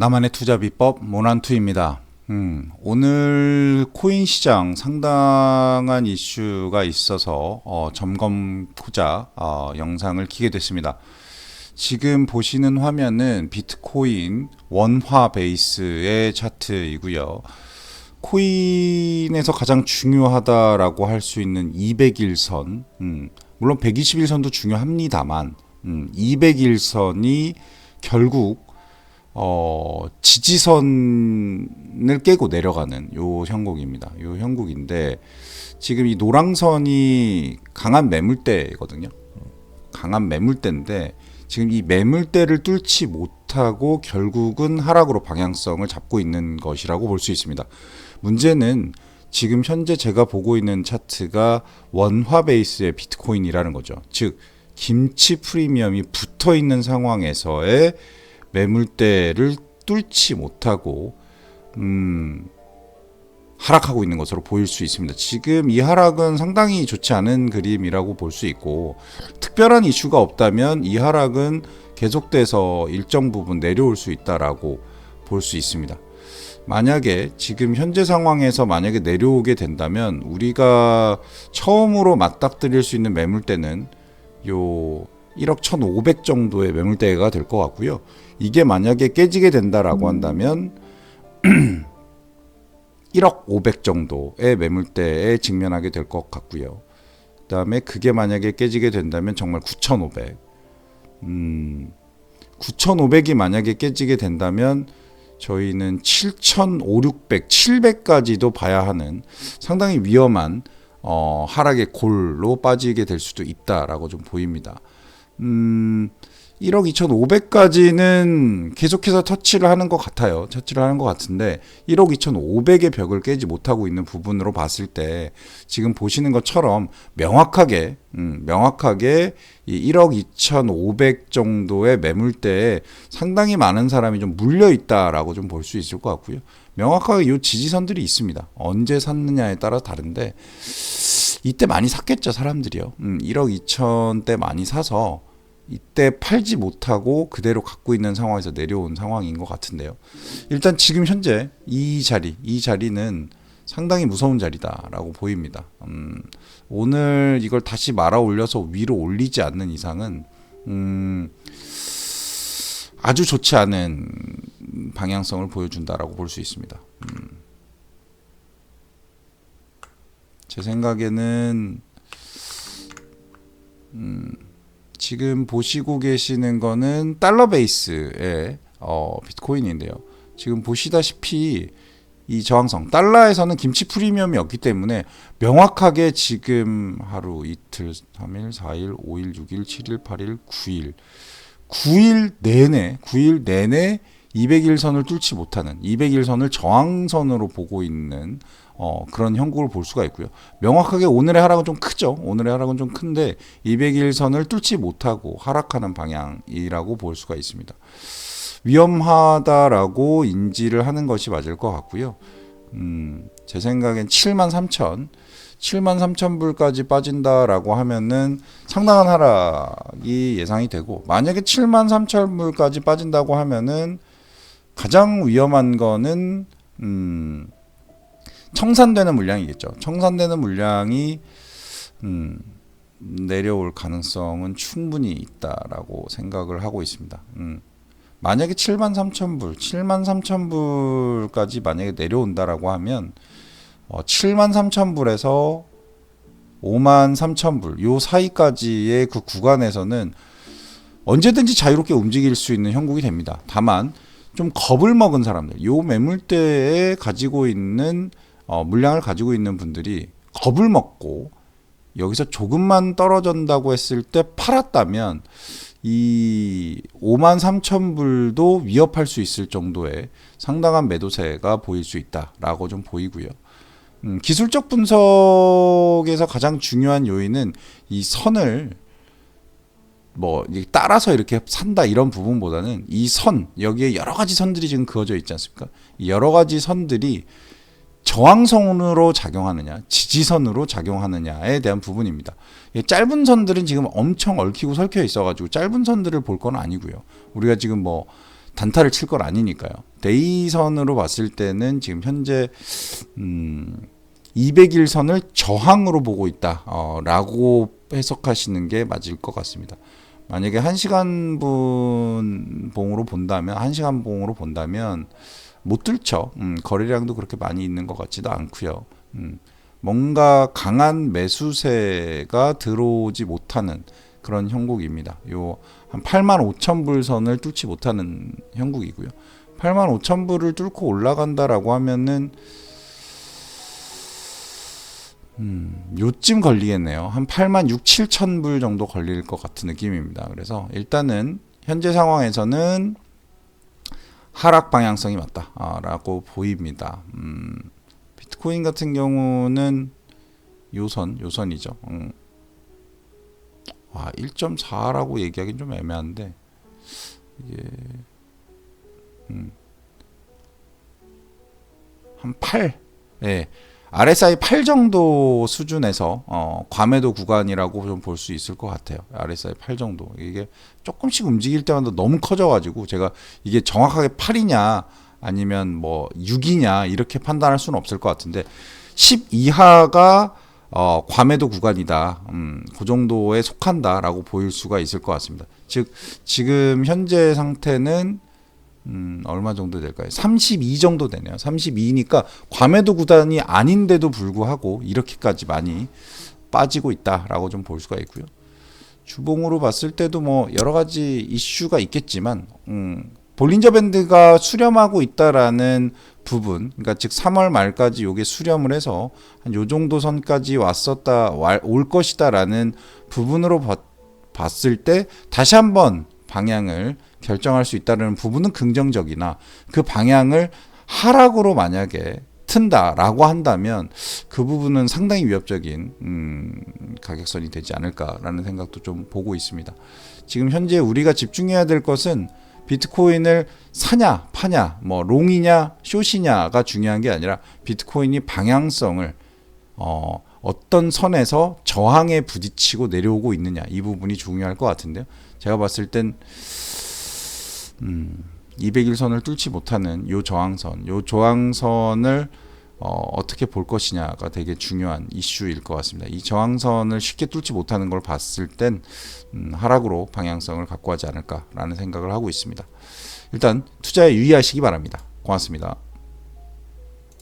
나만의 투자 비법 모난투입니다. 오늘 코인 시장 상당한 이슈가 있어서 점검고자 영상을 키게 됐습니다. 지금 보시는 화면은 비트코인 원화 베이스의 차트이고요. 코인에서 가장 중요하다라고 할 수 있는 200일선, 물론 120일선도 중요합니다만 200일선이 결국 지지선을 깨고 내려가는 요 형국입니다. 요 형국인데 지금 이 노랑선이 강한 매물대거든요. 강한 매물대인데 지금 이 매물대를 뚫지 못하고 결국은 하락으로 방향성을 잡고 있는 것이라고 볼 수 있습니다. 문제는 지금 현재 제가 보고 있는 차트가 원화 베이스의 비트코인이라는 거죠. 즉 김치 프리미엄이 붙어 있는 상황에서의 매물대를 뚫지 못하고 하락하고 있는 것으로 보일 수 있습니다. 지금 이 하락은 상당히 좋지 않은 그림이라고 볼 수 있고, 특별한 이슈가 없다면 이 하락은 계속돼서 일정 부분 내려올 수 있다라고 볼 수 있습니다. 만약에 지금 현재 상황에서 만약에 내려오게 된다면 우리가 처음으로 맞닥뜨릴 수 있는 매물대는 요 1억 1,500 정도의 매물대가 될 것 같고요. 이게 만약에 깨지게 된다라고 한다면 1억 500 정도의 매물대에 직면하게 될 것 같고요. 그 다음에 그게 만약에 깨지게 된다면 정말 9,500. 9,500이 만약에 깨지게 된다면 저희는 7,500, 700까지도 봐야 하는 상당히 위험한 하락의 골로 빠지게 될 수도 있다라고 좀 보입니다. 1억 2,500까지는 계속해서 터치를 하는 것 같아요. 터치를 하는 것 같은데 1억 2,500의 벽을 깨지 못하고 있는 부분으로 봤을 때 지금 보시는 것처럼 명확하게 이 1억 2,500 정도의 매물대에 상당히 많은 사람이 좀 물려 있다라고 좀 볼 수 있을 것 같고요. 명확하게 이 지지선들이 있습니다. 언제 샀느냐에 따라 다른데 이때 많이 샀겠죠, 사람들이요. 1억 2천대 많이 사서 이때 팔지 못하고 그대로 갖고 있는 상황에서 내려온 상황인 것 같은데요. 일단 지금 현재 이 자리는 상당히 무서운 자리다라고 보입니다. 오늘 이걸 다시 말아 올려서 위로 올리지 않는 이상은 아주 좋지 않은 방향성을 보여준다라고 볼 수 있습니다. 제 생각에는 지금 보시고 계시는 거는 달러 베이스의 비트코인인데요. 지금 보시다시피 이 저항성, 달러에서는 김치 프리미엄이 없기 때문에 명확하게 지금 하루, 이틀, 3일, 4일, 5일, 6일, 7일, 8일, 9일 내내 200일선을 뚫지 못하는 200일선을 저항선으로 보고 있는 그런 형국을 볼 수가 있고요. 명확하게 오늘의 하락은 좀 크죠. 오늘의 하락은 좀 큰데 200일선을 뚫지 못하고 하락하는 방향이라고 볼 수가 있습니다. 위험하다라고 인지를 하는 것이 맞을 것 같고요. 제 생각엔 73,000불까지 빠진다라고 하면은 상당한 하락이 예상이 되고, 만약에 73,000불까지 빠진다고 하면은 가장 위험한 거는 청산되는 물량이겠죠. 청산되는 물량이 내려올 가능성은 충분히 있다라고 생각을 하고 있습니다. 만약에 73,000불까지 만약에 내려온다라고 하면 73,000불에서 53,000불 요 사이까지의 그 구간에서는 언제든지 자유롭게 움직일 수 있는 형국이 됩니다. 다만 좀 겁을 먹은 사람들, 요 매물대에 가지고 있는 물량을 가지고 있는 분들이 겁을 먹고 여기서 조금만 떨어진다고 했을 때 팔았다면 이 53,000불도 위협할 수 있을 정도의 상당한 매도세가 보일 수 있다라고 좀 보이고요. 기술적 분석에서 가장 중요한 요인은 이 선을 따라서 이렇게 산다 이런 부분보다는 이 선, 여기에 여러 가지 선들이 지금 그어져 있지 않습니까? 이 여러 가지 선들이 저항선으로 작용하느냐, 지지선으로 작용하느냐에 대한 부분입니다. 짧은 선들은 지금 엄청 얽히고 설켜 있어가지고 짧은 선들을 볼 건 아니고요. 우리가 지금 단타를 칠 건 아니니까요. 데이선으로 봤을 때는 지금 현재 200일선을 저항으로 보고 있다 라고 해석하시는 게 맞을 것 같습니다. 만약에 1시간 봉으로 본다면 못 뚫죠. 거래량도 그렇게 많이 있는 것 같지도 않고요. 뭔가 강한 매수세가 들어오지 못하는 그런 형국입니다. 요 한 85,000불 선을 뚫지 못하는 형국이고요. 85,000불을 뚫고 올라간다라고 하면은 요쯤 걸리겠네요. 한 86,000-7,000불 정도 걸릴 것 같은 느낌입니다. 그래서 일단은 현재 상황에서는 하락 방향성이 맞다라고 보입니다. 비트코인 같은 경우는 요선이죠. 1.4라고 얘기하기는 좀 애매한데 이게 한 8, 예, RSI 8 정도 수준에서 과매도 구간이라고 좀 볼 수 있을 것 같아요. RSI 8 정도. 이게 조금씩 움직일 때마다 너무 커져가지고 제가 이게 정확하게 8이냐 아니면 뭐 6이냐 이렇게 판단할 수는 없을 것 같은데 10 이하가 과매도 구간이다. 그 정도에 속한다라고 보일 수가 있을 것 같습니다. 즉 지금 현재 상태는 얼마 정도 될까요? 32 정도 되네요. 32니까 과매도 구간이 아닌데도 불구하고 이렇게까지 많이 빠지고 있다라고 좀 볼 수가 있고요. 주봉으로 봤을 때도 뭐 여러 가지 이슈가 있겠지만 볼린저 밴드가 수렴하고 있다라는 부분, 그러니까 즉 3월 말까지 요게 수렴을 해서 한 요 정도 선까지 올 것이다라는 부분으로 봤을 때 다시 한번 방향을 결정할 수 있다는 부분은 긍정적이나 그 방향을 하락으로 만약에 튼다라고 한다면 그 부분은 상당히 위협적인 가격선이 되지 않을까라는 생각도 좀 보고 있습니다. 지금 현재 우리가 집중해야 될 것은 비트코인을 사냐 파냐 뭐 롱이냐 숏이냐가 중요한 게 아니라 비트코인이 방향성을 어떤 선에서 저항에 부딪히고 내려오고 있느냐 이 부분이 중요할 것 같은데요. 제가 봤을 땐 200일선을 뚫지 못하는 요 저항선을 어떻게 볼 것이냐가 되게 중요한 이슈일 것 같습니다. 이 저항선을 쉽게 뚫지 못하는 걸 봤을 땐 하락으로 방향성을 갖고 하지 않을까라는 생각을 하고 있습니다. 일단 투자에 유의하시기 바랍니다. 고맙습니다.